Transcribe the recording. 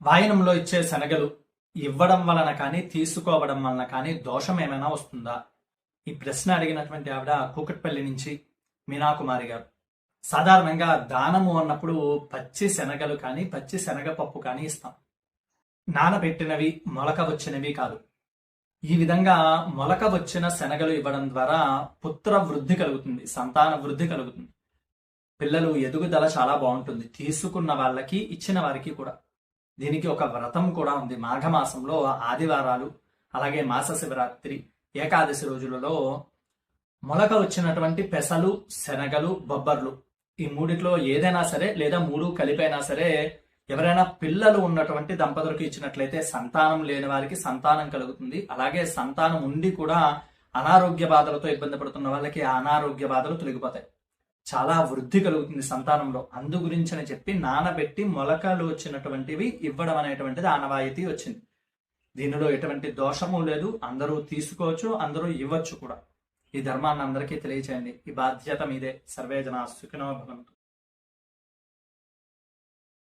వాయనంలో ఇచ్చే శనగలు ఇవ్వడం వలన కానీ తీసుకోవడం వలన కానీ దోషం ఏమైనా వస్తుందా? ఈ ప్రశ్న అడిగినటువంటి ఆవిడ కూకట్పల్లి నుంచి మీనాకుమారి గారు. సాధారణంగా దానము అన్నప్పుడు పచ్చి శనగలు కానీ పచ్చి శనగపప్పు కానీ ఇస్తాం. నానబెట్టినవి మొలక వచ్చినవి కాదు. ఈ విధంగా మొలక వచ్చిన శనగలు ఇవ్వడం ద్వారా పుత్ర వృద్ధి కలుగుతుంది, సంతాన వృద్ధి కలుగుతుంది, పిల్లలు ఎదుగుదల చాలా బాగుంటుంది, తీసుకున్న వాళ్ళకి ఇచ్చిన వారికి కూడా. దీనికి ఒక వ్రతం కూడా ఉంది. మాఘమాసంలో ఆదివారాలు అలాగే మాస శివరాత్రి ఏకాదశి రోజులలో మొలక వచ్చినటువంటి పెసలు, శనగలు, బొబ్బర్లు ఈ మూడిట్లో ఏదైనా సరే లేదా మూడు కలిపైనా సరే ఎవరైనా పిల్లలు ఉన్నటువంటి దంపతులకు ఇచ్చినట్లయితే సంతానం లేని వారికి సంతానం కలుగుతుంది. అలాగే సంతానం ఉండి కూడా అనారోగ్య బాధలతో ఇబ్బంది పడుతున్న వాళ్ళకి ఆ అనారోగ్య బాధలు తొలగిపోతాయి. చాలా వృద్ధి కలుగుతుంది సంతానంలో. అందు గురించి అని చెప్పి నానబెట్టి మొలకలు వచ్చినటువంటివి ఇవ్వడం అనేటువంటిది ఆనవాయితీ వచ్చింది. దీనిలో ఎటువంటి దోషము లేదు. అందరూ తీసుకోవచ్చు, అందరూ ఇవ్వచ్చు కూడా. ఈ ధర్మాన్ని అందరికీ తెలియచేయండి. ఈ బాధ్యత మీదే. సర్వే జనా సుఖినో భవంతు.